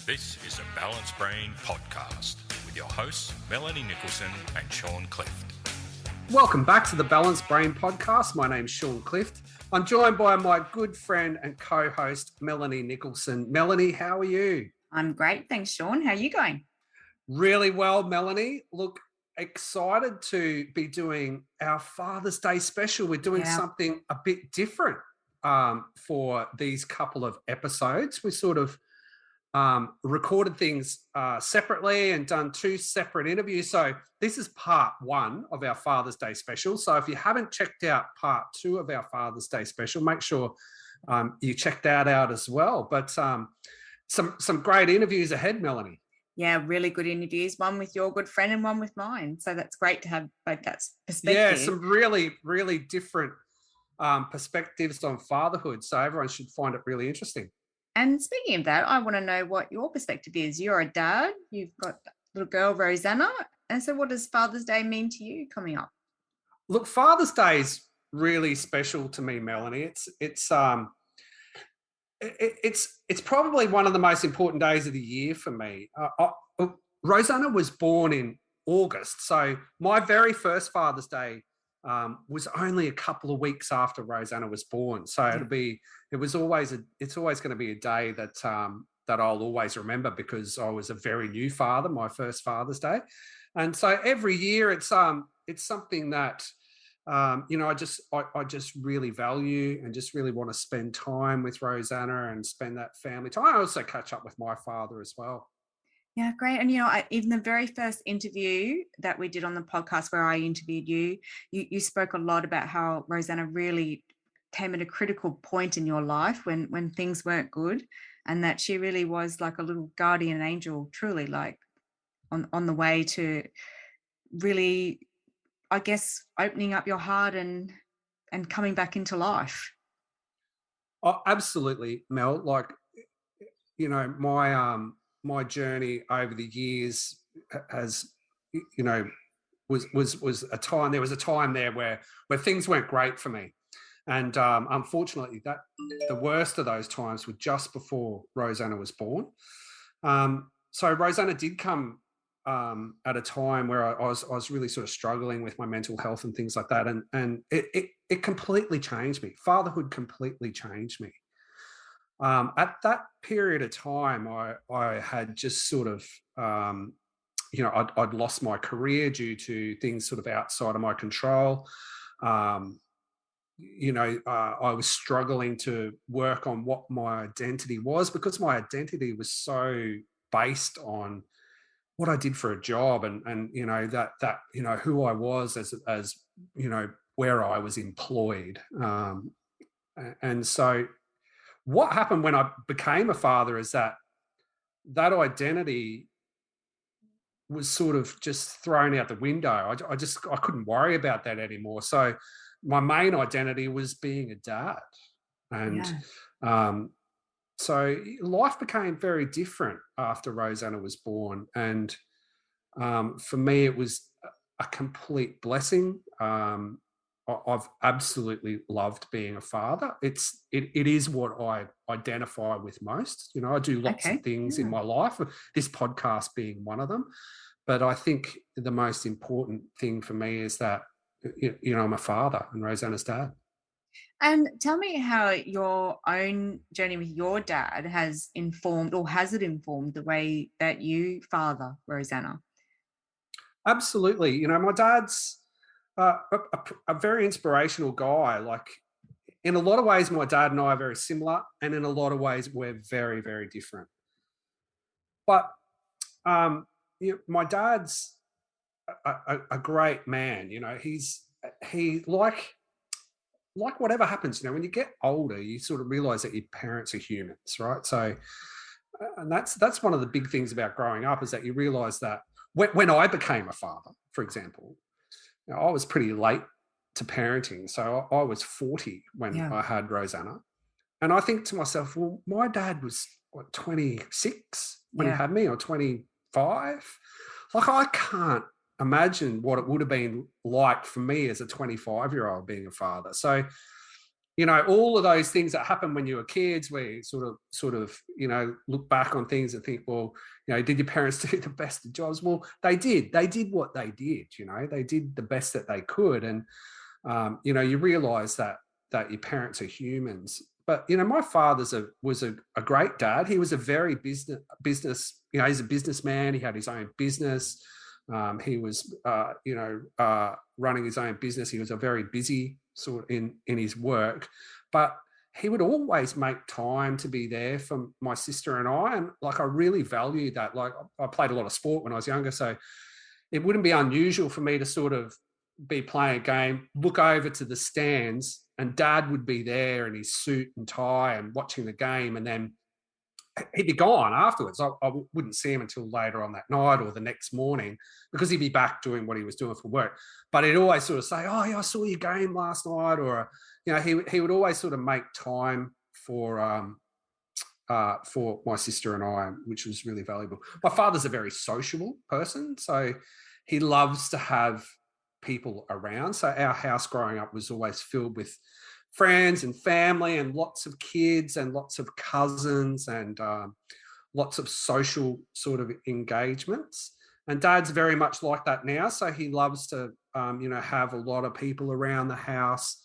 This is a Balanced Brain podcast with your hosts, Melanie Nicholson and Sean Clift. Welcome back to the Balanced Brain podcast. My name's Sean Clift. I'm joined by my good friend and co-host, Melanie Nicholson. Melanie, how are you? I'm great. Thanks, Sean. How are you going? Really well, Melanie. Look, excited to be doing our Father's Day special. We're doing something a bit different for these couple of episodes. We sort of recorded things separately and done two separate interviews. So this is part one of our Father's Day special. So if you haven't checked out part two of our Father's Day special, make sure you check that out as well. But some great interviews ahead, Melanie. Yeah, really good interviews. One with your good friend and one with mine. So that's great to have both that perspective. Yeah, some really, really different perspectives on fatherhood. So everyone should find it really interesting. And speaking of that, I want to know what your perspective is. You're a dad. You've got a little girl, Rosanna. And so what does Father's Day mean to you coming up? Look, Father's Day is really special to me, Melanie. It's probably one of the most important days of the year for me. Rosanna was born in August. So my very first Father's Day was only a couple of weeks after Rosanna was born. So it's always going to be a day that I'll always remember, because I was a very new father, my first Father's Day. And so every year it's something that, I just really value and just really want to spend time with Rosanna and spend that family time. I also catch up with my father as well. Yeah, great. And, even the very first interview that we did on the podcast where I interviewed you spoke a lot about how Rosanna really came at a critical point in your life when things weren't good, and that she really was like a little guardian angel, truly, like on the way to really, I guess, opening up your heart and coming back into life. Oh, absolutely, Mel. Like, my journey over the years has, was a time. There was a time there where things weren't great for me, and unfortunately, that the worst of those times were just before Rosanna was born. So Rosanna did come at a time where I was really sort of struggling with my mental health and things like that, and it completely changed me. Fatherhood completely changed me. At that period of time, I had just sort of, I'd lost my career due to things sort of outside of my control. I was struggling to work on what my identity was, because my identity was so based on what I did for a job and who I was as where I was employed. And so what happened when I became a father is that identity was sort of just thrown out the window. I couldn't worry about that anymore. So my main identity was being a dad. And so life became very different after Rosanna was born. And for me, it was a complete blessing. I've absolutely loved being a father. It is what I identify with most. I do lots of things in my life, this podcast being one of them. But I think the most important thing for me is that, I'm a father and Rosanna's dad. And tell me how your own journey with your dad has informed, or has it informed, the way that you father Rosanna? Absolutely. My dad's a very inspirational guy. Like, in a lot of ways, my dad and I are very similar, and in a lot of ways, we're very, very different. But my dad's a great man. He like whatever happens. When you get older, you sort of realize that your parents are humans, right? So, and that's one of the big things about growing up, is that you realize that when I became a father, for example, I was pretty late to parenting. So I was 40 when I had Rosanna. And I think to myself, well, my dad was 26 when he had me, or 25. Like, I can't imagine what it would have been like for me as a 25-year-old being a father. So all of those things that happen when you were kids, where you sort of, look back on things and think, well, did your parents do the best of jobs? Well, they did. They did what they did. They did the best that they could, and you realise that your parents are humans. But my father was a great dad. He was a very business. He's a businessman. He had his own business. He was running his own business. He was a very busy sort in his work, but he would always make time to be there for my sister and I. And I really value that. I played a lot of sport when I was younger, so it wouldn't be unusual for me to sort of be playing a game, look over to the stands, and Dad would be there in his suit and tie and watching the game, and then he'd be gone afterwards. I wouldn't see him until later on that night or the next morning, because he'd be back doing what he was doing for work. But he'd always sort of say, oh, yeah, I saw your game last night. Or, he would always sort of make time for my sister and I, which was really valuable. My father's a very sociable person, so he loves to have people around. So our house growing up was always filled with friends and family and lots of kids and lots of cousins and lots of social sort of engagements. And Dad's very much like that now. So he loves to, have a lot of people around the house.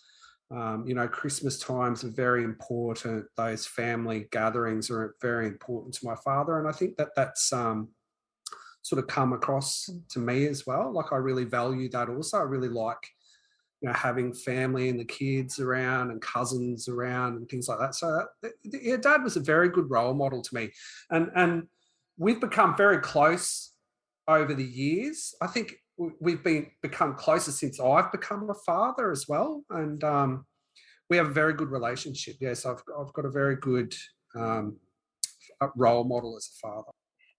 Christmas times are very important. Those family gatherings are very important to my father. And I think that's sort of come across to me as well. I really value that also. I really like having family and the kids around and cousins around and things like that. So Dad was a very good role model to me. And we've become very close over the years. I think we've become closer since I've become a father as well. And we have a very good relationship. Yes, I've got a very good role model as a father.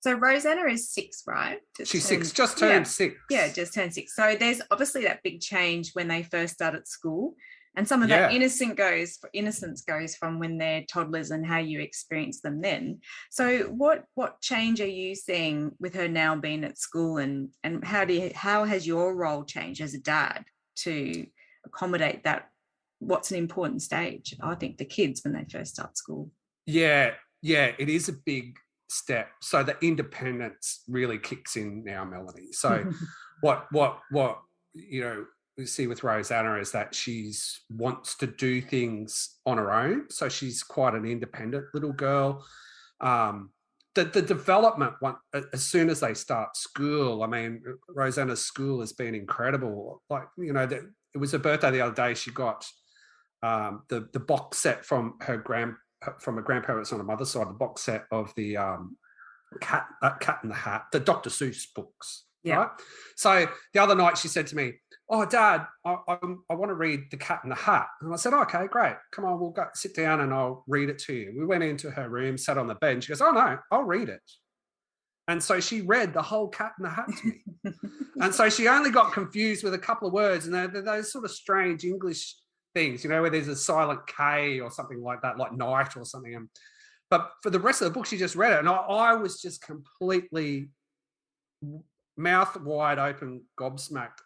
So Rosanna is 6, right? She's 6, just turned 6. Yeah, just turned 6. So there's obviously that big change when they first start at school, and some of that innocence goes from when they're toddlers and how you experience them then. So what change are you seeing with her now being at school, and how has your role changed as a dad to accommodate that? What's an important stage? I think the kids when they first start school. Yeah, it is a big step. So the independence really kicks in now, Melanie. So what we see with Rosanna is that she's wants to do things on her own. So she's quite an independent little girl. The development as soon as they start school, I mean, Rosanna's school has been incredible. It was her birthday the other day. She got the box set from her grandparents on the mother's side, the box set of the Cat in the Hat, the Dr. Seuss books. Yeah. Right. So the other night she said to me, "Oh, Dad, I want to read The Cat in the Hat." And I said, "Okay, great. Come on, we'll go sit down and I'll read it to you." We went into her room, sat on the bed, and she goes, "Oh no, I'll read it." And so she read the whole Cat in the Hat to me. And so she only got confused with a couple of words, and they're those sort of strange English things, where there's a silent K or something like that, like night or something. But for the rest of the book, she just read it. And I was just completely mouth wide open, gobsmacked,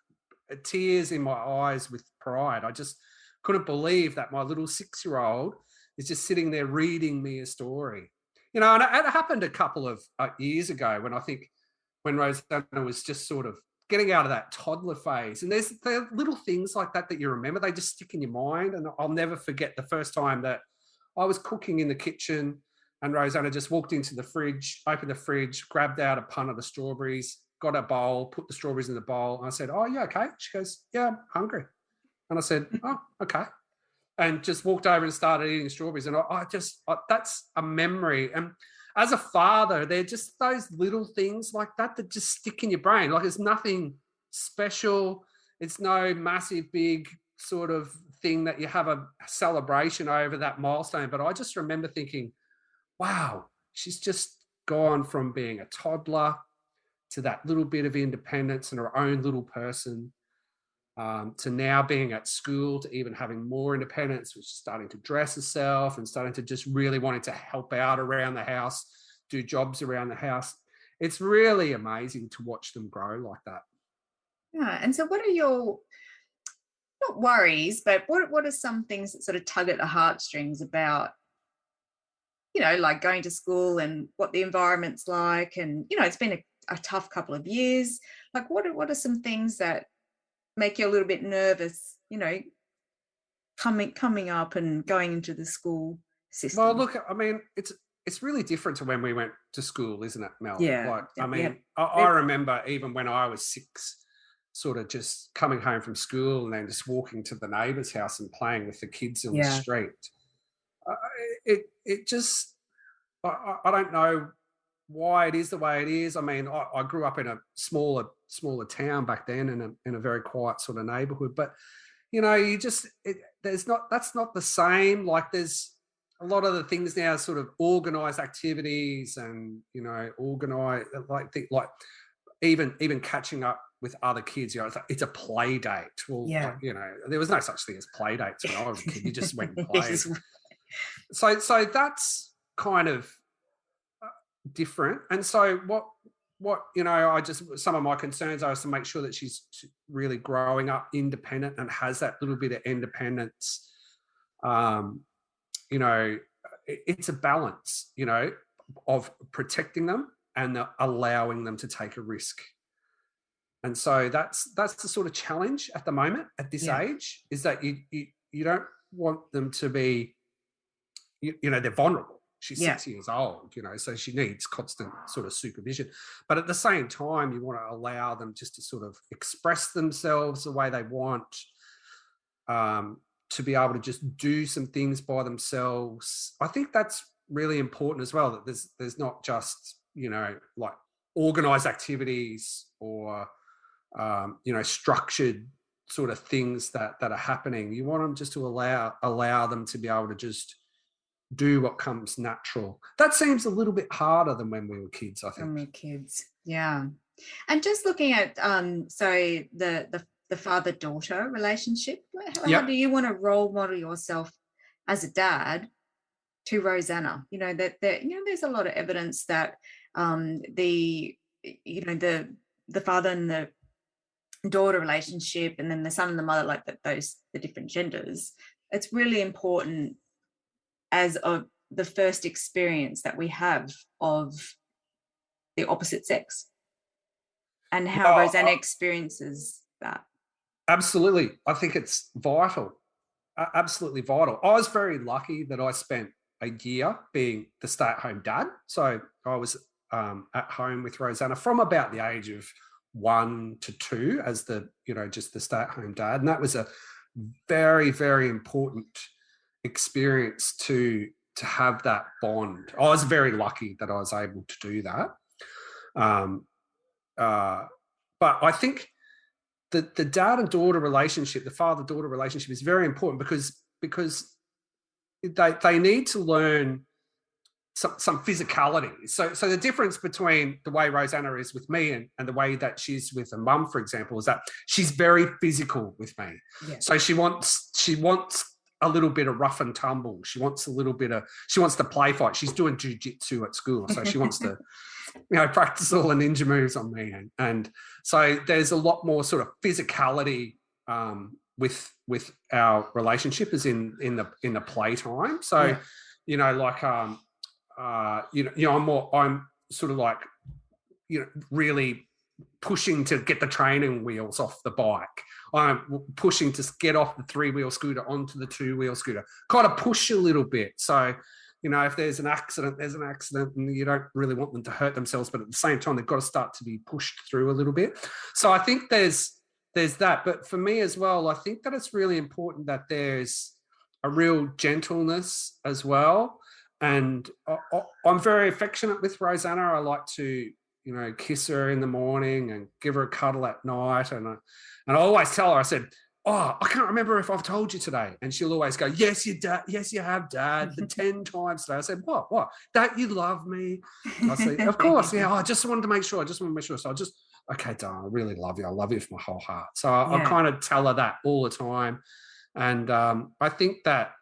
tears in my eyes with pride. I just couldn't believe that my little 6-year-old is just sitting there reading me a story. And it happened a couple of years ago when Rosanna was just sort of getting out of that toddler phase. And there are little things like that you remember. They just stick in your mind. And I'll never forget the first time that I was cooking in the kitchen and Rosanna just walked into the fridge, opened the fridge, grabbed out a pun of the strawberries, got a bowl, put the strawberries in the bowl. And I said, "Oh, yeah, okay?" She goes, "Yeah, I'm hungry." And I said, "Oh, okay." And just walked over and started eating strawberries. And that's a memory. And as a father, they're just those little things like that just stick in your brain. Like, it's nothing special. It's no massive, big sort of thing that you have a celebration over that milestone. But I just remember thinking, wow, she's just gone from being a toddler to that little bit of independence and her own little person, to now being at school, to even having more independence, which is starting to dress herself and starting to just really wanting to help out around the house, do jobs around the house. It's really amazing to watch them grow like that. Yeah. And so what are your not worries, but what are some things that sort of tug at the heartstrings about, like going to school and what the environment's like, and it's been a tough couple of years. Like what are some things that make you a little bit nervous, coming up and going into the school system? Well, look, I mean, it's really different to when we went to school, isn't it, Mel? Yeah. Like, Yeah, I mean, I remember even when I was 6, sort of just coming home from school and then just walking to the neighbour's house and playing with the kids on the street. It just, I don't know why it is the way it is. I mean, I grew up in a smaller town back then, in a very quiet sort of neighbourhood. But that's not the same. Like, there's a lot of the things now, sort of organised activities, and organised like even catching up with other kids. It's a play date. Well, there was no such thing as play dates when I was a kid. You just went and played. So that's kind of different. And so what some of my concerns are to make sure that she's really growing up independent and has that little bit of independence. It's a balance, of protecting them and allowing them to take a risk. And so that's the sort of challenge at the moment at this age, is that you don't want them to be, they're vulnerable. She's 6 years old, so she needs constant sort of supervision. But at the same time, you want to allow them just to sort of express themselves the way they want, to be able to just do some things by themselves. I think that's really important as well, that there's not just, like organised activities or, structured sort of things that are happening. You want them just to allow them to be able to just do what comes natural. That seems a little bit harder than when we were kids, I think. When we were kids, yeah. And just looking at so the father-daughter relationship, how do you want to role model yourself as a dad to Rosanna? There's a lot of evidence that the father and the daughter relationship, and then the son and the mother, like the different genders, it's really important as of the first experience that we have of the opposite sex, and how Rosanna experiences that. Absolutely. I think it's vital. Absolutely vital. I was very lucky that I spent a year being the stay-at-home dad. So I was at home with Rosanna from about the age of 1 to 2 as just the stay-at-home dad. And that was a very, very important experience to have that bond. I was very lucky that I was able to do that. But I think the dad and daughter relationship, the father-daughter relationship, is very important because they need to learn some physicality. So the difference between the way Rosanna is with me and the way that she's with her mum, for example, is that she's very physical with me. Yeah. So she wants a little bit of rough and tumble. She wants to play fight. She's doing jiu-jitsu at school, so she wants to practice all the ninja moves on me, and so there's a lot more sort of physicality with our relationship as in the playtime. So I'm sort of like really pushing to get the training wheels off the bike. I'm pushing to get off the 3-wheel scooter onto the 2-wheel scooter, kind of push a little bit. So, if there's an accident, and you don't really want them to hurt themselves, but at the same time, they've got to start to be pushed through a little bit. So I think there's that. But for me as well, I think that it's really important that there's a real gentleness as well. And I'm very affectionate with Rosanna. I like to, kiss her in the morning and give her a cuddle at night. And I always tell her, I said, "Oh, I can't remember if I've told you today." And she'll always go, "Yes, you have, Dad, the 10 times today." I said, What? That you love me? I said, "Of course, yeah. I just wanted to make sure. So okay, darling, I really love you. I love you from my whole heart." So I kind of tell her that all the time. And I think that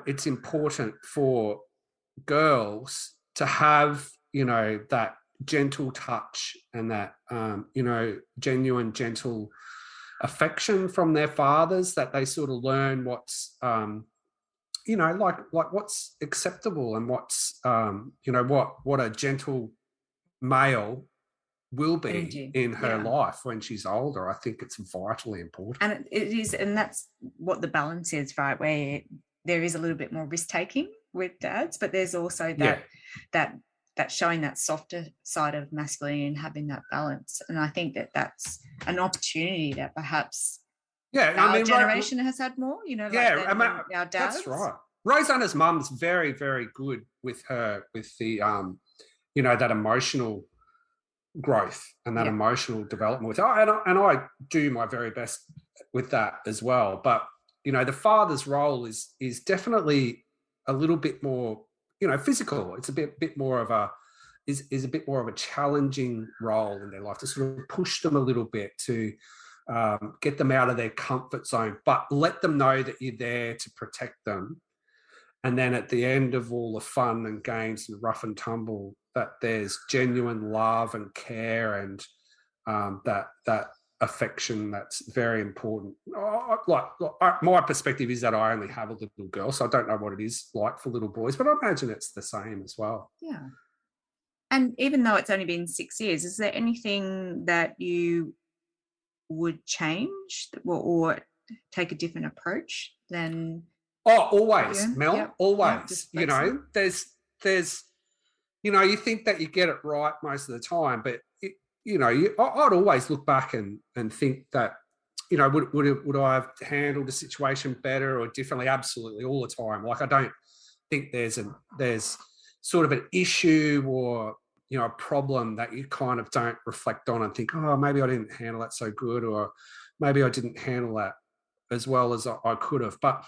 it's important for girls to have, that gentle touch and that, genuine, gentle affection from their fathers, that they sort of learn what's like what's acceptable and what's what a gentle male will be in her life when she's older. I think it's vitally important. And it is, and that's what the balance is, right? Where there is a little bit more risk taking with dads, but there's also that showing that softer side of masculinity and having that balance. And I think that that's an opportunity that perhaps our generation has had more, our dads. That's right. Rosanna's mum's very, very good with the that emotional growth and that emotional development with her. And I do my very best with that as well. But the father's role is definitely a little bit more physical. It's a bit more of a a bit more of a challenging role in their life, to sort of push them a little bit, to get them out of their comfort zone, but let them know that you're there to protect them. And then at the end of all the fun and games and rough and tumble, that there's genuine love and care and that affection that's very important. My perspective is that I only have a little girl, so I don't know what it is like for little boys, but I imagine it's the same as well. Yeah. And even though it's only been 6 years, is there anything that you would change or take a different approach than? Oh, always, Mel, always. There's you think that you get it right most of the time, but I'd always look back and think that, would I have handled the situation better or differently? Absolutely, all the time. Like, I don't think there's sort of an issue or a problem that you kind of don't reflect on and think, oh, maybe I didn't handle that so good, or maybe I didn't handle that as well as I could have. But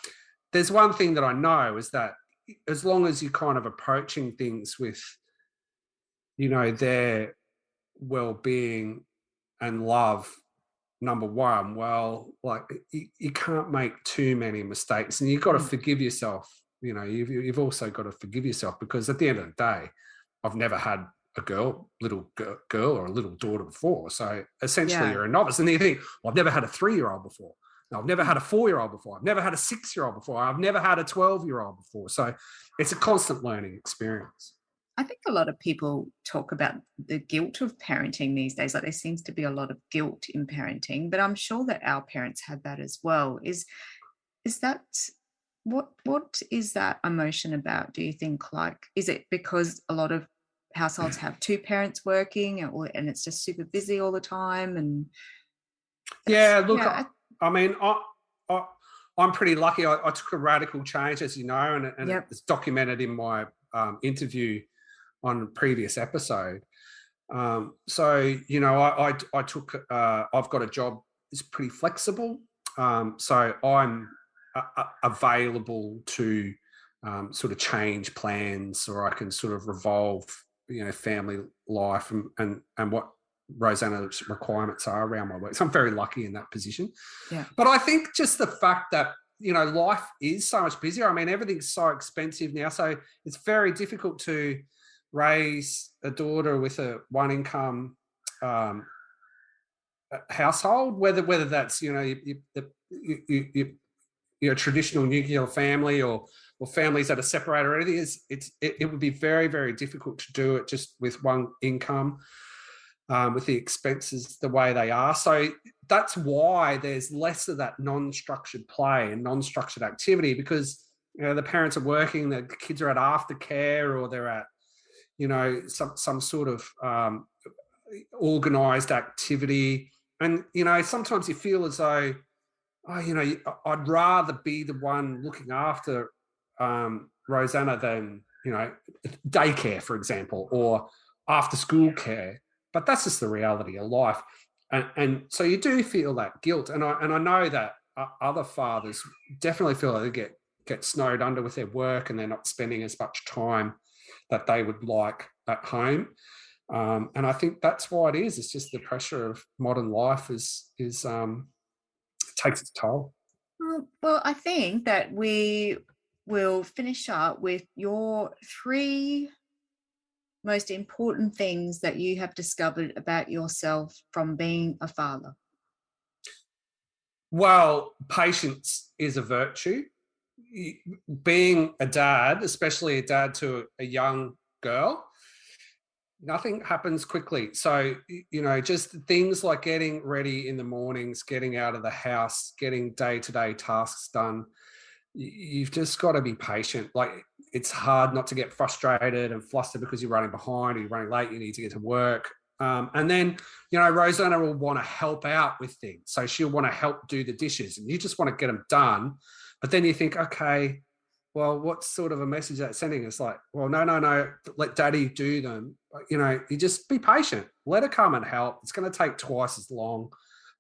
there's one thing that I know, is that as long as you're kind of approaching things with, their well-being and love, number one, well, like you can't make too many mistakes, and you've got to forgive yourself. You've also got to forgive yourself, because at the end of the day, I've never had a little girl or a little daughter before. So essentially you're a novice. And then you think, well, I've never had a 3-year-old before. No, I've never had a 4-year-old before. I've never had a 6-year-old before. I've never had a 12-year-old before. So it's a constant learning experience. I think a lot of people talk about the guilt of parenting these days. Like, there seems to be a lot of guilt in parenting, but I'm sure that our parents had that as well. Is that what is that emotion about, do you think? Like, is it because a lot of households have 2 parents working, and it's just super busy all the time? And I mean, I'm pretty lucky. I took a radical change, as you know, and it's documented in my interview on a previous episode. So I took I've got a job that's pretty flexible, so I'm available to sort of change plans, or I can sort of revolve family life and what Rosanna's requirements are around my work. So I'm very lucky in that position. Yeah. But I think just the fact that life is so much busier. I mean, everything's so expensive now, so it's very difficult to raise a daughter with a one income household, whether that's your traditional nuclear family or families that are separated or anything. It would be very, very difficult to do it just with one income, with the expenses the way they are. So that's why there's less of that non-structured play and non-structured activity, because the parents are working, the kids are at aftercare, or they're at some sort of organized activity. And sometimes you feel as though, I'd rather be the one looking after Rosanna than daycare, for example, or after school care. But that's just the reality of life. And so you do feel that guilt. And I know that other fathers definitely feel like they get snowed under with their work, and they're not spending as much time that they would like at home. And I think that's why it is. It's just the pressure of modern life takes its toll. Well, I think that we will finish up with your 3 most important things that you have discovered about yourself from being a father. Well, patience is a virtue. Being a dad, especially a dad to a young girl, nothing happens quickly. So, just things like getting ready in the mornings, getting out of the house, getting day-to-day tasks done. You've just got to be patient. Like, it's hard not to get frustrated and flustered because you're running behind or you're running late, you need to get to work. And then, Rosanna will want to help out with things. So she'll want to help do the dishes and you just want to get them done. But then you think, okay, well, what sort of a message that's sending? It's like, well, no, let daddy do them. You just be patient. Let her come and help. It's going to take twice as long.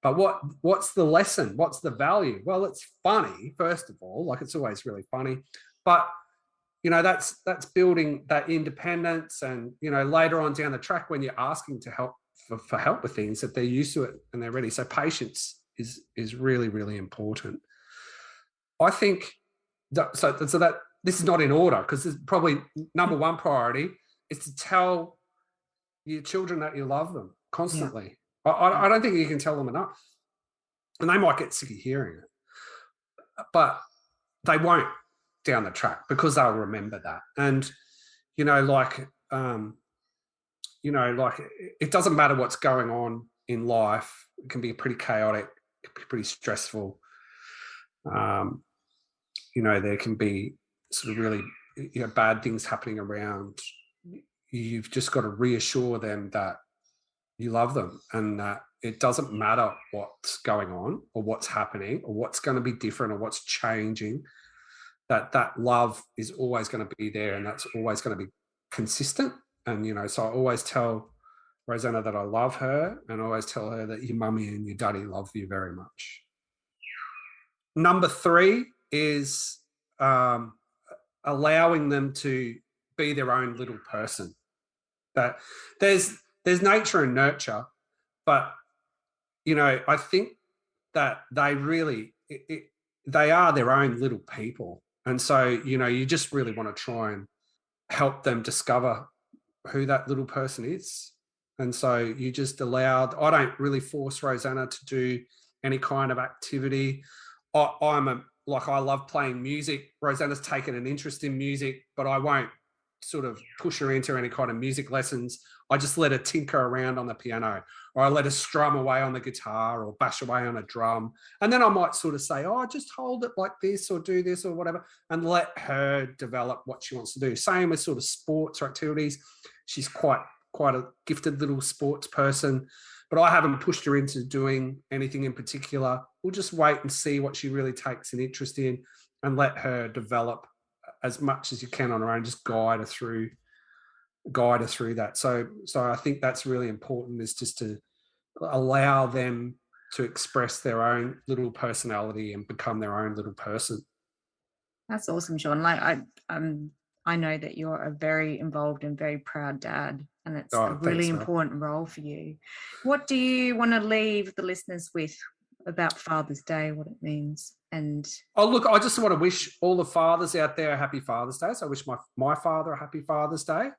But what's the lesson? What's the value? Well, it's funny, first of all. Like, it's always really funny. But, that's building that independence. And, later on down the track when you're asking to help for help with things, that they're used to it and they're ready. So patience is really, really important. I think so that this is not in order, because probably number one priority is to tell your children that you love them constantly. Yeah. I don't think you can tell them enough. And they might get sick of hearing it, but they won't down the track because they'll remember that. And, it doesn't matter what's going on in life. It can be pretty chaotic, it can be pretty stressful. There can be sort of really, bad things happening around. You've just got to reassure them that you love them and that it doesn't matter what's going on or what's happening or what's going to be different or what's changing, that love is always going to be there and that's always going to be consistent. And, so I always tell Rosanna that I love her, and I always tell her that your mummy and your daddy love you very much. Number 3 is allowing them to be their own little person. That there's nature and nurture, but I think that they really they are their own little people, and so you just really want to try and help them discover who that little person is. And so you just allowed. I don't really force Rosanna to do any kind of activity. I love playing music. Rosanna's taken an interest in music, but I won't sort of push her into any kind of music lessons. I just let her tinker around on the piano, or I let her strum away on the guitar or bash away on a drum. And then I might sort of say, just hold it like this or do this or whatever, and let her develop what she wants to do. Same with sort of sports or activities. She's quite a gifted little sports person, but I haven't pushed her into doing anything in particular. We'll just wait and see what she really takes an interest in and let her develop as much as you can on her own. Just guide her through that. So I think that's really important, is just to allow them to express their own little personality and become their own little person. That's awesome, Sean. Like I know that you're a very involved and very proud dad, and it's a really important role for you. What do you want to leave the listeners with about Father's Day, what it means? And look, I just want to wish all the fathers out there a happy Father's Day. So I wish my father a happy Father's Day.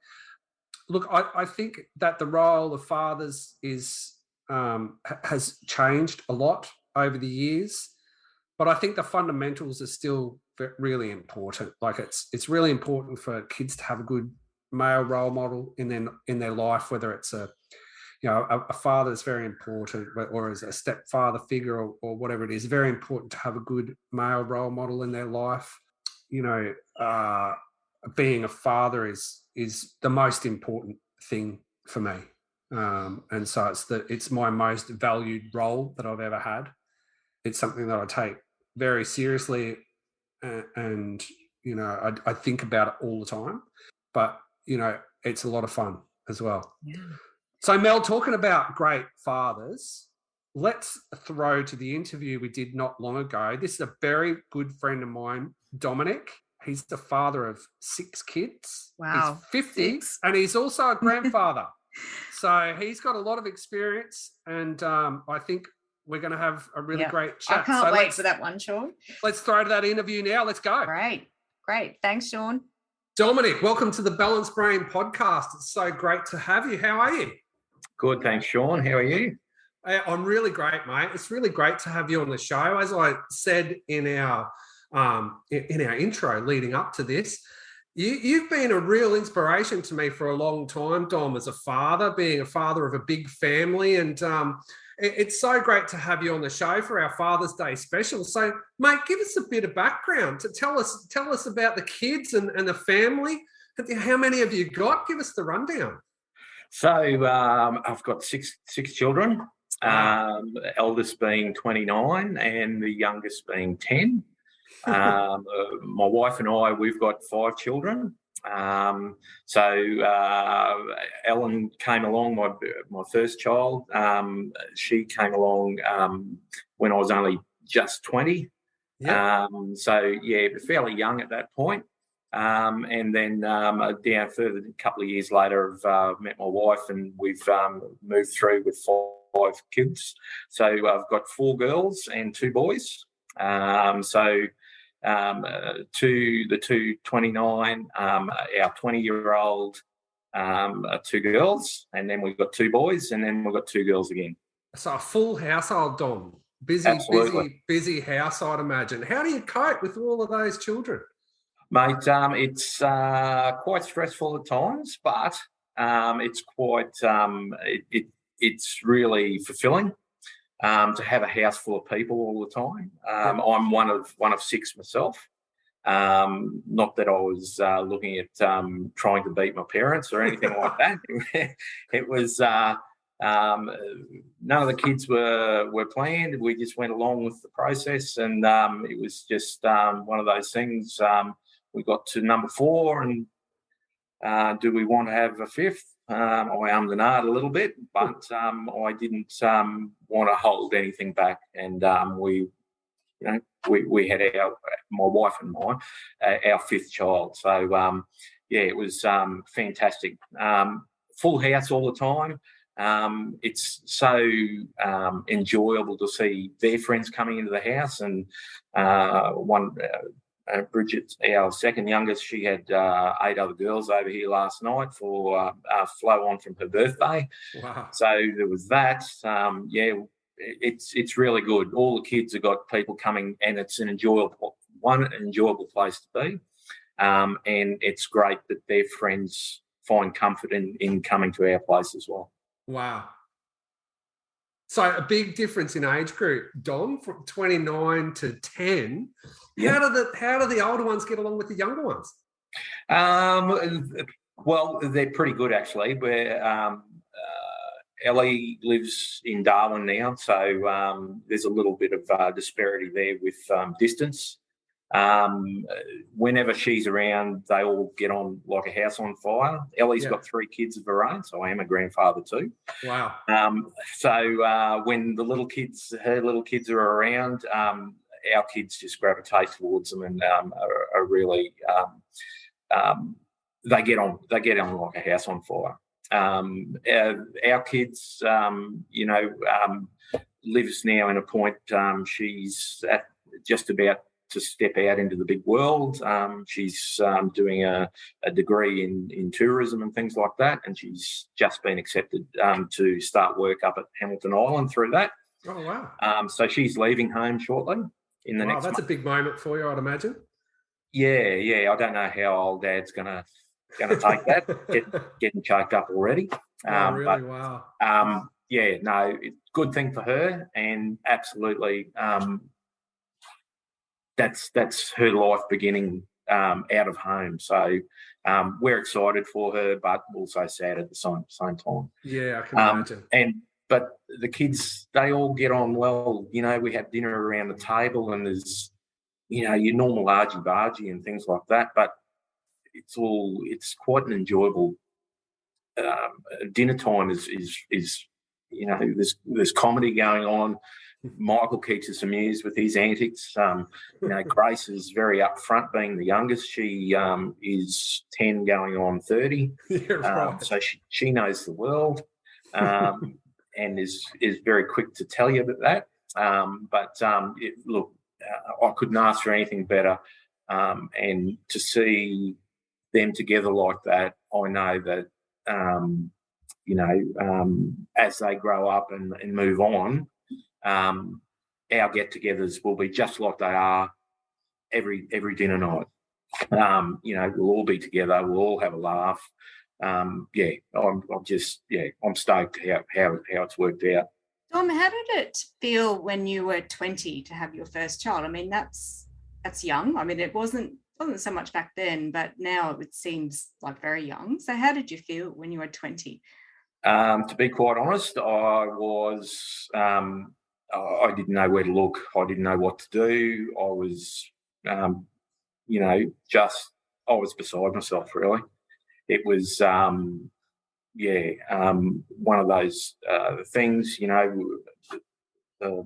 Look, I think that the role of fathers has changed a lot over the years, but I think the fundamentals are still really important. Like, it's really important for kids to have a good male role model in their life, whether it's a father is very important, or as a stepfather figure or whatever it is. Very important to have a good male role model in their life. Being a father is the most important thing for me, and so it's my most valued role that I've ever had. It's something that I take very seriously, and I think about it all the time. But it's a lot of fun as well. Yeah. So, Mel, talking about great fathers, let's throw to the interview we did not long ago. This is a very good friend of mine, Dominic. He's the father of 6 kids. Wow. He's 50, 6. And he's also a grandfather. So he's got a lot of experience, and I think we're going to have a really great chat. I can't wait for that one, Sean. Let's throw to that interview now. Let's go. Great. Thanks, Sean. Dominic, welcome to the Balanced Brain podcast. It's so great to have you. How are you? Good, thanks, Sean. How are you? I'm really great, mate. It's really great to have you on the show. As I said in our intro leading up to this, you've been a real inspiration to me for a long time, Dom, as a father, being a father of a big family. And it's so great to have you on the show for our Father's Day special. So, mate, give us a bit of background to tell us about the kids and the family. How many have you got? Give us the rundown. So I've got six children. Wow. Eldest being 29 and the youngest being 10. My wife and I, we've got 5 children. Ellen came along, my first child. She came along when I was only just 20. Yeah. Fairly young at that point. And then down further, a couple of years later, I've met my wife, and we've moved through with 5 kids. So I've got 4 girls and 2 boys. The two 29, our 20-year-old, 2 girls, and then we've got 2 boys, and then we've got 2 girls again. So a full household, Dom. Busy house, I'd imagine. How do you cope with all of those children? Mate, it's quite stressful at times, but it's quite it's really fulfilling to have a house full of people all the time. I'm one of 6 myself. Not that I was looking at trying to beat my parents or anything like that. It was none of the kids were planned. We just went along with the process, and it was just one of those things. We got to number 4, and do we want to have a 5th? I ummed and ahed a little bit, but I didn't want to hold anything back, and we had my wife and mine, our 5th child. So it was fantastic. Full house all the time. It's so enjoyable to see their friends coming into the house, and Bridget, our second youngest, she had 8 other girls over here last night for flow on from her birthday. Wow. So there was that. It's really good. All the kids have got people coming, and it's an enjoyable place to be. And it's great that their friends find comfort in coming to our place as well. Wow. So a big difference in age group, Dom, from 29 to 10. Yeah. How do the older ones get along with the younger ones? Well, they're pretty good, actually. Ellie lives in Darwin now, so there's a little bit of disparity there with distance. Whenever she's around, they all get on like a house on fire. Ellie's got 3 kids of her own, so I am a grandfather too. Wow. When her little kids are around, our kids just gravitate towards them and are really they get on like a house on fire. Our kids, lives now in a point. She's just about to step out into the big world. She's doing a degree in tourism and things like that, and she's just been accepted to start work up at Hamilton Island through that. Oh, wow. So she's leaving home shortly in the next month. That's a big moment for you, I'd imagine. Yeah. I don't know how old Dad's gonna take that. Getting choked up already. Really? Wow. Good thing for her, and absolutely, that's her life beginning out of home. So we're excited for her, but also sad at the same time. Yeah, I can imagine. But the kids, they all get on well. We have dinner around the table, and there's, your normal argy-bargy and things like that. But it's quite an enjoyable dinner time. Is there's comedy going on. Michael keeps us amused with his antics. Grace is very upfront, being the youngest. She is 10 going on 30. Right. So she knows the world. And is very quick to tell you about that. I couldn't ask for anything better. And to see them together like that, I know that as they grow up and move on, our get-togethers will be just like they are every dinner night. We'll all be together. We'll all have a laugh. I'm stoked how it's worked out. Dom, how did it feel when you were 20 to have your first child? I mean, that's young. I mean, it wasn't so much back then, but now it seems like very young. So how did you feel when you were 20? To be quite honest, I was I didn't know where to look. I didn't know what to do. I was I was beside myself, really. It was one of those things, the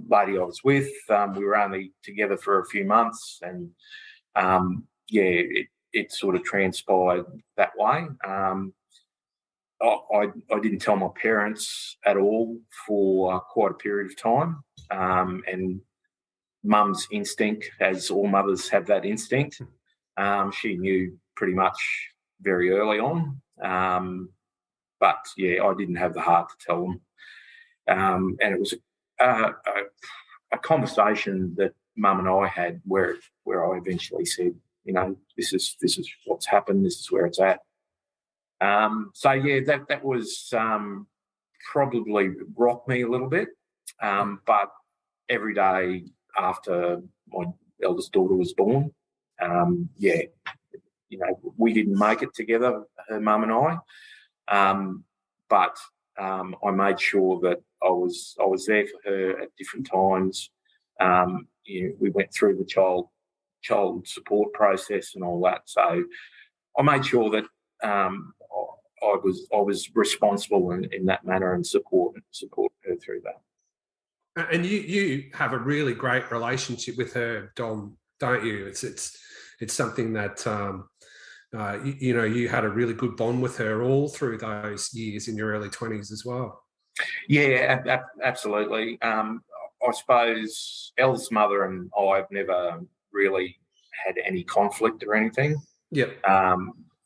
lady I was with, we were only together for a few months, and it sort of transpired that way. I didn't tell my parents at all for quite a period of time, and mum's instinct, as all mothers have that instinct, she knew pretty much very early on, but I didn't have the heart to tell them, and it was a conversation that Mum and I had where I eventually said, this is what's happened, this is where it's at. That was probably rocked me a little bit, but every day after my eldest daughter was born, we didn't make it together, her mum and I, but I made sure that I was there for her at different times. We went through the child support process and all that, so I made sure that I was responsible in that manner and support her through that. And you have a really great relationship with her, Dom, don't you? It's something that you had a really good bond with her all through those years in your early 20s as well. Yeah, absolutely. I suppose Elle's mother and I have never really had any conflict or anything. Yep.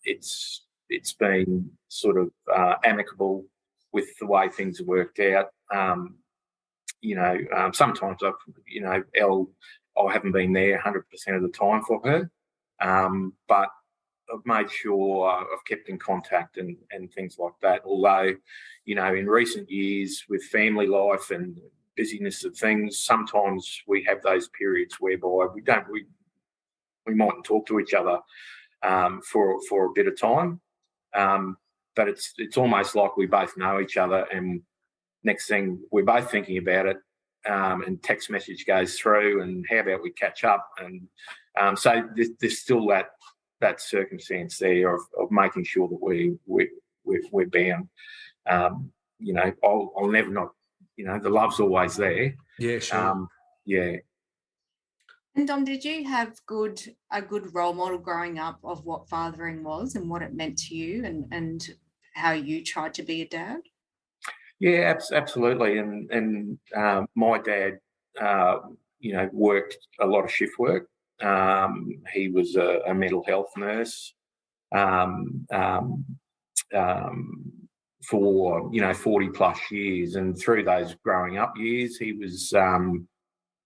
It's been sort of amicable with the way things have worked out. Sometimes I haven't been there 100% of the time for her, but I've made sure I've kept in contact and things like that. Although, in recent years with family life and busyness of things, sometimes we have those periods whereby we mightn't talk to each other for a bit of time. But it's almost like we both know each other, and next thing we're both thinking about it, and text message goes through, and how about we catch up? And so there's still that circumstance there of making sure that we're bound. I'll never not. The love's always there. Yeah, sure. Yeah. And Dom, did you have a good role model growing up of what fathering was and what it meant to you, and how you tried to be a dad? Yeah, absolutely. And my dad, worked a lot of shift work. He was a mental health nurse for 40 plus years, and through those growing up years, he was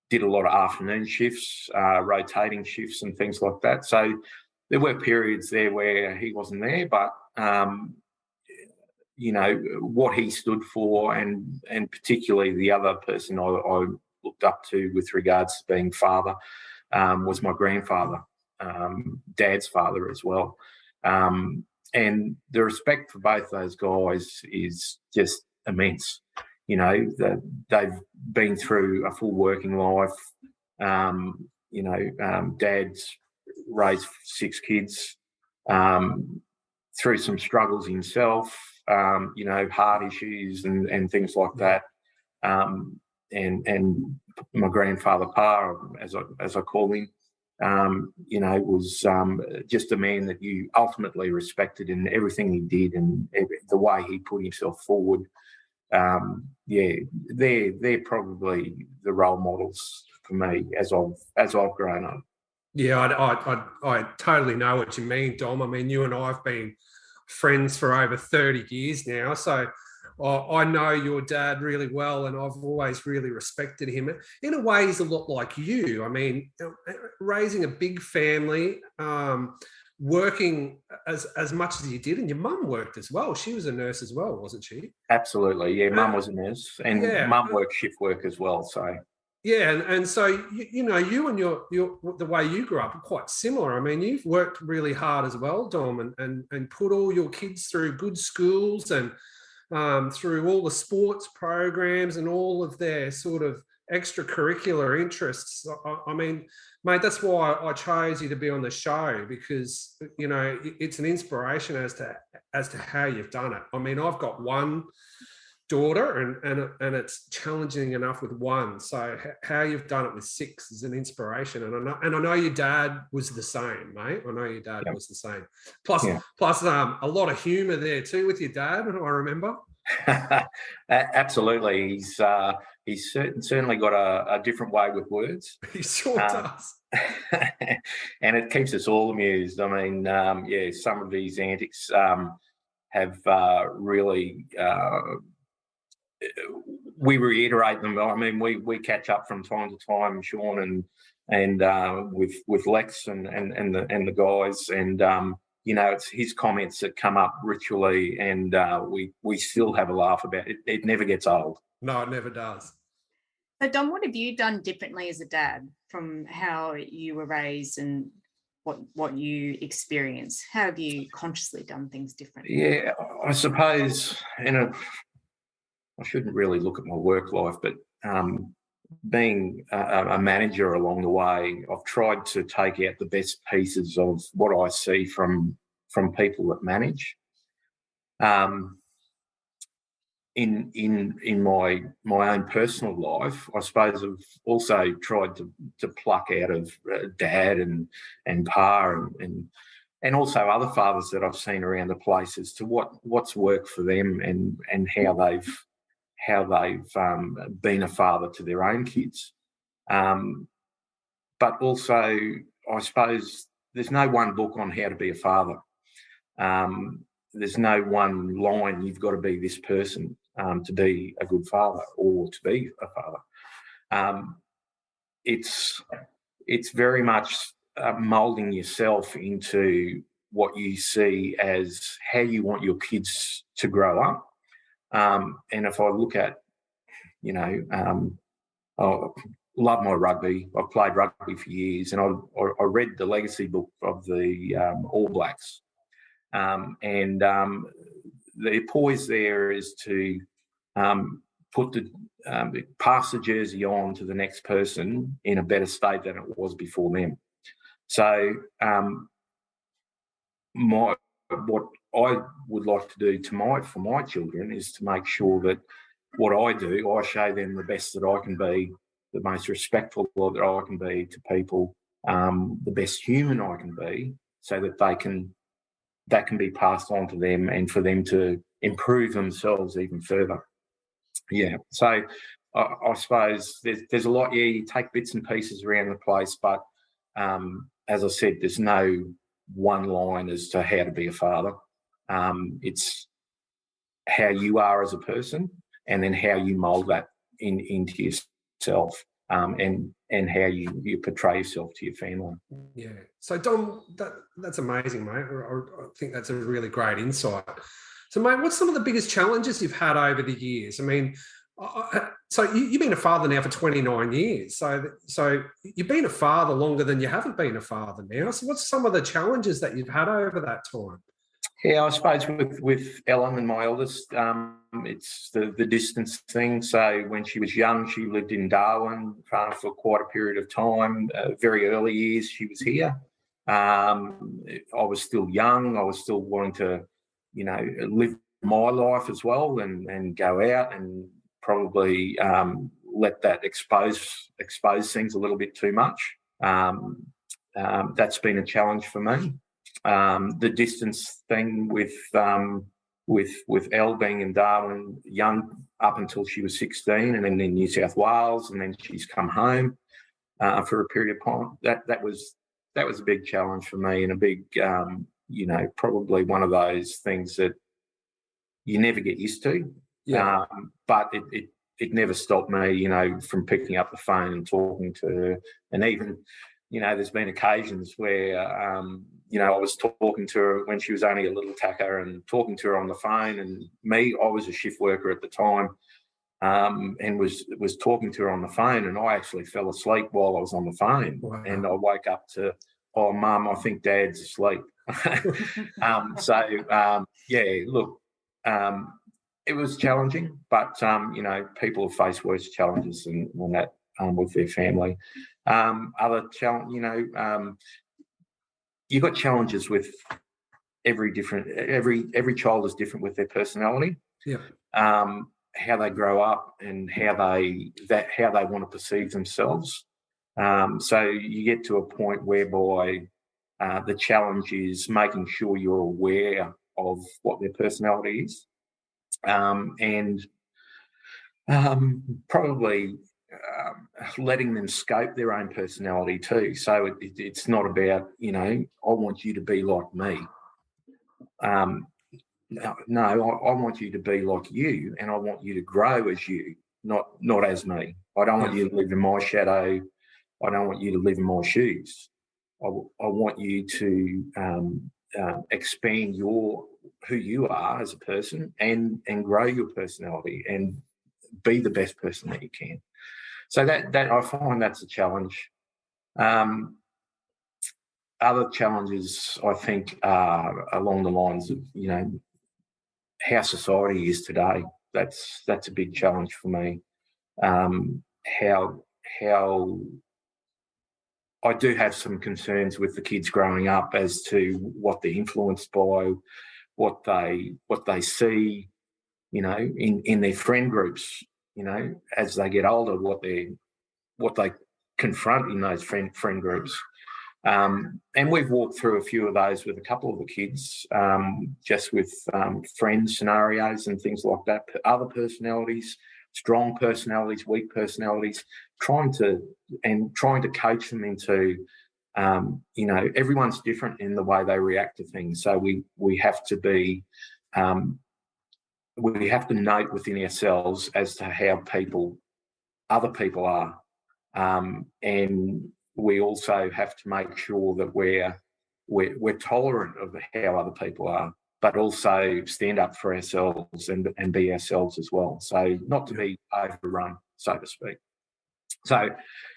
did a lot of afternoon shifts, rotating shifts, and things like that. So there were periods there where he wasn't there, but what he stood for, and particularly the other person I looked up to with regards to being father, was my grandfather, Dad's father as well. And the respect for both those guys is just immense. They've been through a full working life. Dad's raised 6 kids, through some struggles himself, heart issues and things like that. And my grandfather, Pa, as I call him, was just a man that you ultimately respected in everything he did and the way he put himself forward. They're probably the role models for me as I've grown up. Yeah, I totally know what you mean, Dom. I mean, you and I have been friends for over 30 years now, so I know your dad really well, and I've always really respected him. In a way, he's a lot like you. I mean, raising a big family, working as much as you did, and your mum worked as well. She was a nurse as well, wasn't she? Absolutely, yeah. Mum was a nurse, and mum worked shift work as well. So yeah, and so you know, you and your the way you grew up are quite similar. I mean, you've worked really hard as well, Dom, and put all your kids through good schools and through all the sports programs and all of their sort of extracurricular interests. I mean, mate, that's why I chose you to be on the show, because, you know, it's an inspiration as to how you've done it. I mean, I've got one daughter and it's challenging enough with one. So how you've done it with 6 is an inspiration. And I know your dad was the same, mate. I know your dad was the same. Plus a lot of humor there too with your dad, I remember. Absolutely. He's certainly got a different way with words. He sure does. And it keeps us all amused. I mean, some of these antics have really... we reiterate them. I mean, we catch up from time to time, Sean, and with Lex and the guys, and you know, it's his comments that come up ritually, and we still have a laugh about it. It never gets old. No, it never does. So, Dom, what have you done differently as a dad from how you were raised and what you experience? How have you consciously done things differently? Yeah, I suppose I shouldn't really look at my work life, but being a manager along the way, I've tried to take out the best pieces of what I see from people that manage. In my own personal life, I suppose I've also tried to pluck out of dad and pa and also other fathers that I've seen around the place as to what's worked for them and how they've been a father to their own kids. But also, I suppose there's no one book on how to be a father. There's no one line, you've got to be this person to be a good father or to be a father. It's very much moulding yourself into what you see as how you want your kids to grow up. And if I look at, you know, I love my rugby. I've played rugby for years, and I read the legacy book of the All Blacks. And the poise there is to pass the jersey on to the next person in a better state than it was before them. So what I would like to do for my children is to make sure that what I do, I show them the best that I can be, the most respectful that I can be to people, the best human I can be, so that that can be passed on to them and for them to improve themselves even further. Yeah, so I suppose there's a lot. Yeah, you take bits and pieces around the place, but as I said, there's no one line as to how to be a father. It's how you are as a person, and then how you mould that into yourself, and how you portray yourself to your family. Yeah. So, Dom, that's amazing, mate. I think that's a really great insight. So, mate, what's some of the biggest challenges you've had over the years? I mean, so you've been a father now for 29 years. So you've been a father longer than you haven't been a father now. So what's some of the challenges that you've had over that time? Yeah, I suppose with Ellen and my eldest, it's the distance thing. So when she was young, she lived in Darwin for quite a period of time. Very early years, she was here. I was still young. I was still wanting to, you know, live my life as well and go out and probably let that expose things a little bit too much. That's been a challenge for me. The distance thing with Elle being in Darwin, young up until she was 16, and then in New South Wales, and then she's come home for a period of time. That was a big challenge for me, and a big, you know, probably one of those things that you never get used to. Yeah. But it never stopped me, from picking up the phone and talking to her. And even, there's been occasions where, I was talking to her when she was only a little tacker and talking to her on the phone. And I was a shift worker at the time, and was talking to her on the phone, and I actually fell asleep while I was on the phone. Wow. And I woke up to, "Oh, Mum, I think Dad's asleep." Look, it was challenging, but people have faced worse challenges than that with their family. Other challenge, you've got challenges with every child is different with their personality. Yeah. How they grow up and how they want to perceive themselves. So you get to a point whereby the challenge is making sure you're aware of what their personality is, and probably letting them scope their own personality too. So it's not about, I want you to be like me. No, I want you to be like you, and I want you to grow as you, not as me. I don't want you to live in my shadow. I don't want you to live in my shoes. I want you to expand who you are as a person and grow your personality and be the best person that you can. So that I find that's a challenge. Other challenges, I think, are along the lines of, how society is today. That's a big challenge for me. How I do have some concerns with the kids growing up as to what they're influenced by, what they see, in their friend groups, as they get older, what they confront in those friend groups. And we've walked through a few of those with a couple of the kids, just with friend scenarios and things like that. Other personalities, strong personalities, weak personalities, trying to coach them into, everyone's different in the way they react to things. So we have to be, we have to note within ourselves as to how other people are, and we also have to make sure that we're tolerant of how other people are, but also stand up for ourselves and be ourselves as well. So not to be overrun, so to speak. So,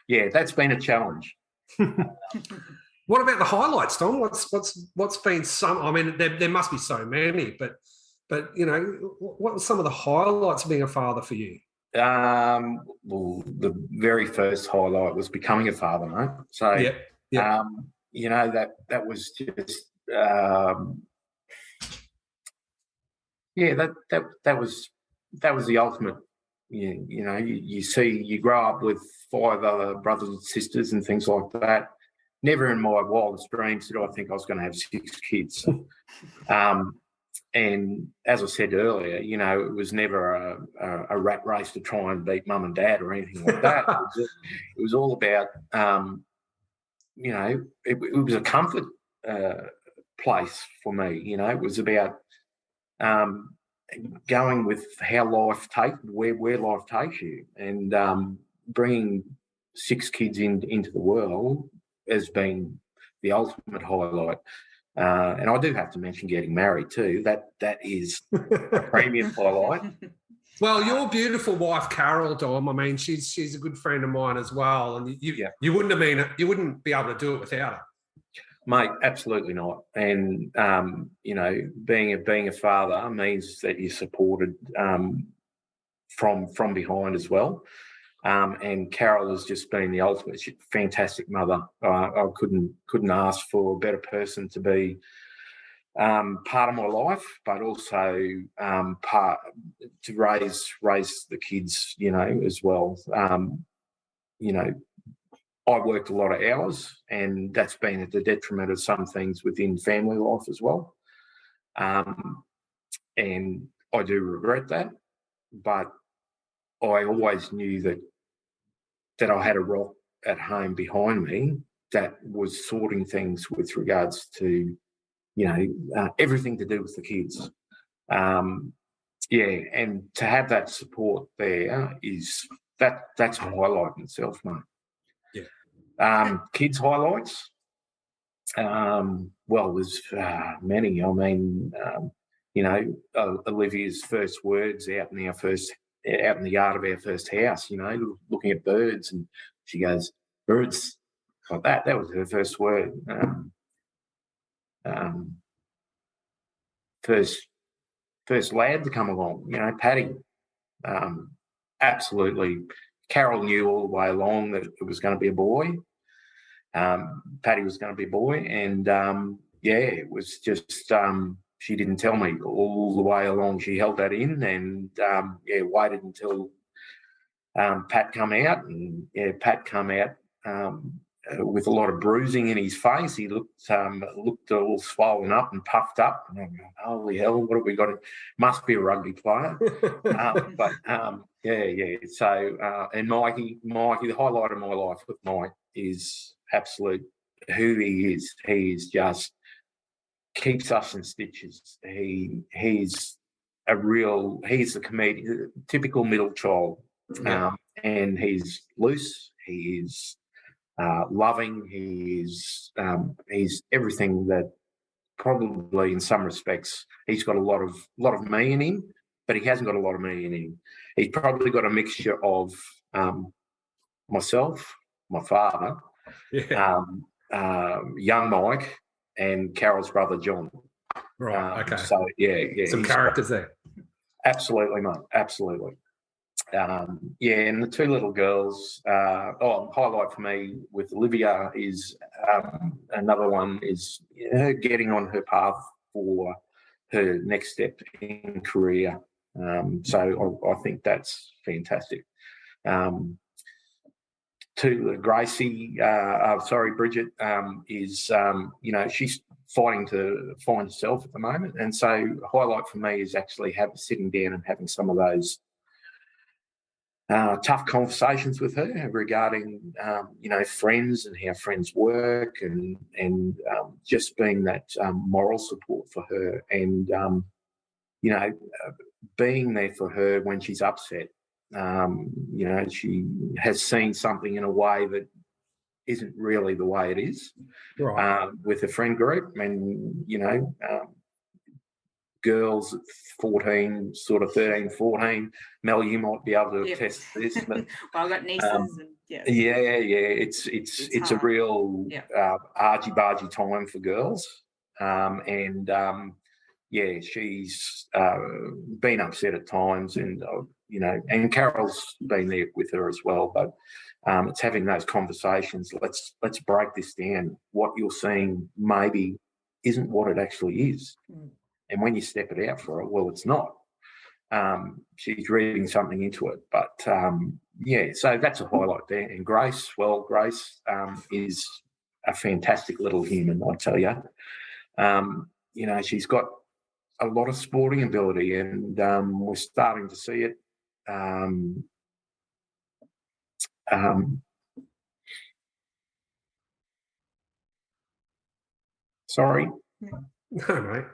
yeah, that's been a challenge. What about the highlights, Tom? What's been some? I mean, there must be so many, but what were some of the highlights of being a father for you? Well, the very first highlight was becoming a father, mate. So, that was just, that was the ultimate. You grow up with 5 other brothers and sisters and things like that. Never in my wildest dreams did I think I was going to have 6 kids. And as I said earlier, it was never a rat race to try and beat mum and dad or anything like that. It was all about, it was a comfort place for me. It was about going with where life takes you, and bringing 6 kids into the world has been the ultimate highlight. And I do have to mention getting married too. That is a premium highlight. Well, your beautiful wife, Carol, Dom, I mean, she's a good friend of mine as well. And you wouldn't be able to do it without her. Mate, absolutely not. And being a father means that you're supported from behind as well. And Carol has just been the ultimate fantastic mother. I couldn't ask for a better person to be part of my life, but also part to raise the kids, as well. I worked a lot of hours, and that's been at the detriment of some things within family life as well. And I do regret that, but I always knew that I had a rock at home behind me that was sorting things with regards to, everything to do with the kids. yeah, and to have that support there that's a highlight in itself, mate. Yeah. Kids highlights. Well, there's many. I mean, Olivia's first words out in the yard of our first house. Looking at birds, and she goes, "Birds," like that. That was her first word. First lad to come along. Paddy. Absolutely. Carol knew all the way along that it was going to be a boy. Paddy was going to be a boy, and it was just she didn't tell me all the way along. She held that in, and waited until Pat come out, and Pat come out with a lot of bruising in his face. He looked all swollen up and puffed up. And I'm going, holy hell, what have we got? Must be a rugby player. So, and Mikey, the highlight of my life with Mike is absolute who he is. He is just keeps us in stitches. He's the comedian, typical middle child. And he's loose. He is loving. He's everything that probably in some respects he's got a lot of me in him, but he hasn't got a lot of me in him. He's probably got a mixture of myself, my father, young Mike, and Carol's brother John. Right. Okay. So some characters there. Absolutely, mate. Absolutely. And the two little girls. Highlight for me with Olivia is another one is her getting on her path for her next step in career. So I think that's fantastic. To Gracie, Bridget, is she's fighting to find herself at the moment, and so highlight for me is actually sitting down and having some of those tough conversations with her regarding friends and how friends work, and just being that moral support for her, and being there for her when she's upset. She has seen something in a way that isn't really the way it is, right. With a friend group, and girls at 14, sort of 13, 14. Mel, you might be able to attest to this. But, well, I've got nieces. It's a real argy-bargy time for girls. She's been upset at times, and and Carol's been there with her as well. But it's having those conversations. Let's break this down. What you're seeing maybe isn't what it actually is. And when you step it out for her, well, it's not. She's reading something into it. But, so that's a highlight there. And Grace is a fantastic little human, I tell you. She's got a lot of sporting ability, and we're starting to see it. Sorry? No, mate.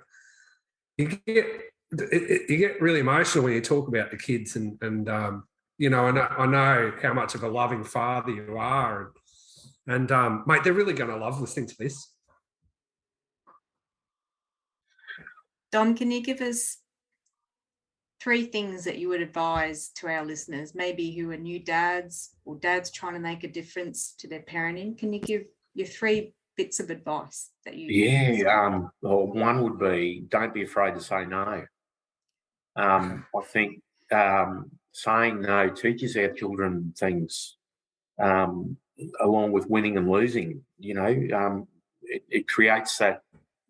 You get really emotional when you talk about the kids, and I know how much of a loving father you are, and mate, they're really going to love listening to this. Dom, can you give us 3 things that you would advise to our listeners, maybe who are new dads or dads trying to make a difference to their parenting? Can you give your 3 bits of advice that you one would be, don't be afraid to say no. I think saying no teaches our children things, along with winning and losing. It creates that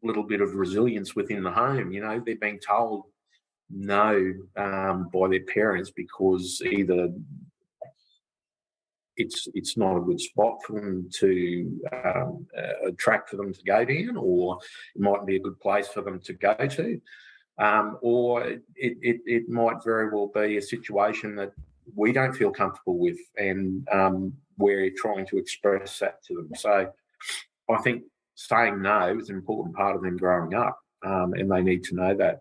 little bit of resilience within the home. They're being told no by their parents because either it's not a good spot for them to a track for them to go down, or it might be a good place for them to go to, or it might very well be a situation that we don't feel comfortable with, and we're trying to express that to them. So I think saying no is an important part of them growing up, and they need to know that.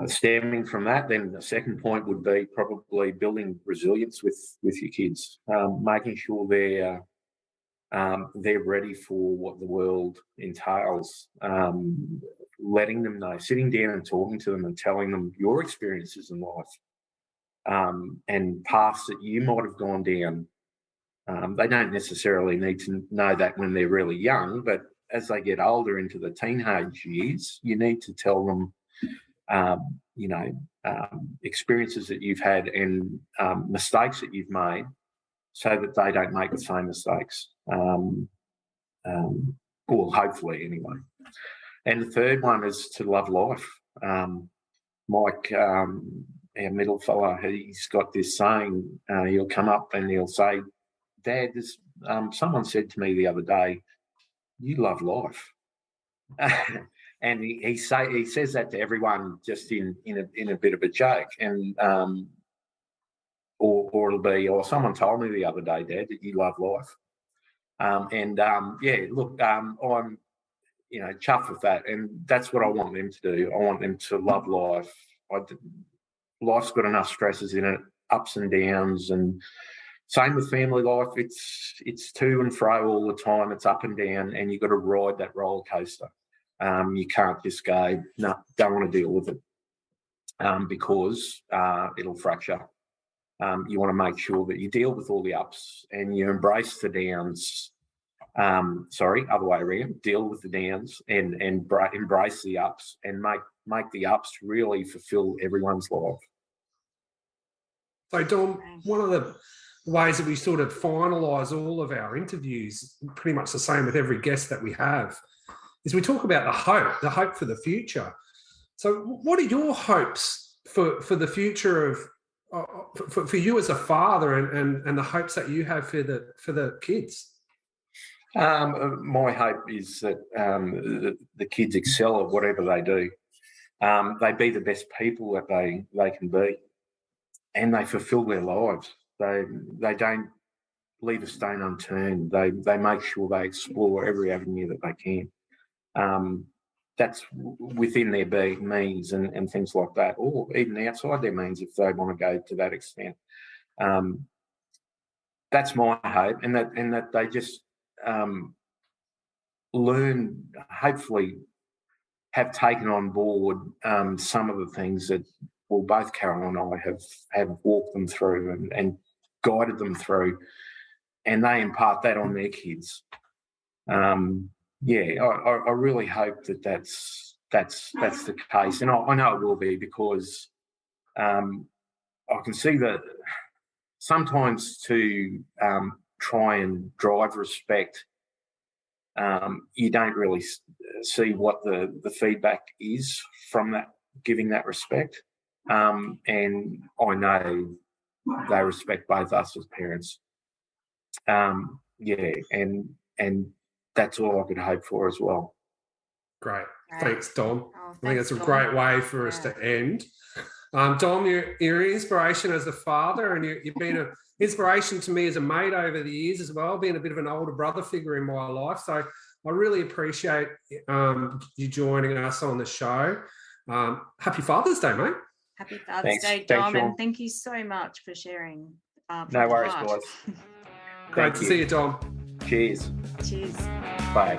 Stemming from that, then the second point would be probably building resilience with your kids, making sure they're ready for what the world entails, letting them know, sitting down and talking to them and telling them your experiences in life, and paths that you might have gone down. They don't necessarily need to know that when they're really young, but as they get older into the teenage years, you need to tell them, experiences that you've had and mistakes that you've made, so that they don't make the same mistakes. Well, hopefully anyway. And the third one is to love life. Mike, our middle fella, he's got this saying, he'll come up and he'll say, Dad, someone said to me the other day, you love life. And he says that to everyone just in a bit of a joke. And or it'll be, someone told me the other day, Dad, that you love life. I'm chuffed with that, and that's what I want them to do. I want them to love life. Life's got enough stresses in it, ups and downs, and same with family life. It's to and fro all the time. It's up and down, and you've got to ride that roller coaster. You can't just go, no, don't want to deal with it, because it'll fracture. You want to make sure that you deal with all the ups and you embrace the downs. Other way around. Deal with the downs and embrace the ups, and make the ups really fulfill everyone's life. So, Dom, one of the ways that we sort of finalise all of our interviews, pretty much the same with every guest that we have, is we talk about the hope for the future. So what are your hopes for the future of for you as a father, and the hopes that you have for the kids? My hope is that the kids excel at whatever they do. They be the best people that they can be, and they fulfil their lives. They don't leave a stone unturned. They make sure they explore every avenue that they can. That's within their means and things like that, or even outside their means if they want to go to that extent. That's my hope, and that they just learn, hopefully have taken on board some of the things that, well, both Carol and I have walked them through and guided them through, and they impart that on their kids. I really hope that's the case, and I know it will be, because I can see that sometimes to try and drive respect, you don't really see what the feedback is from that, giving that respect, and I know they respect both us as parents. And that's all I could hope for as well. Great. Thanks, Dom. I think that's a Dom. great way for us to end. Dom, you're an inspiration as a father, and you've been an inspiration to me as a mate over the years as well, being a bit of an older brother figure in my life. So I really appreciate you joining us on the show. Happy Father's Day, mate. Happy Father's Day, Dom, and thank you so much for sharing. No worries, guys. Great to see you, Dom. Cheers. Cheers. Bye.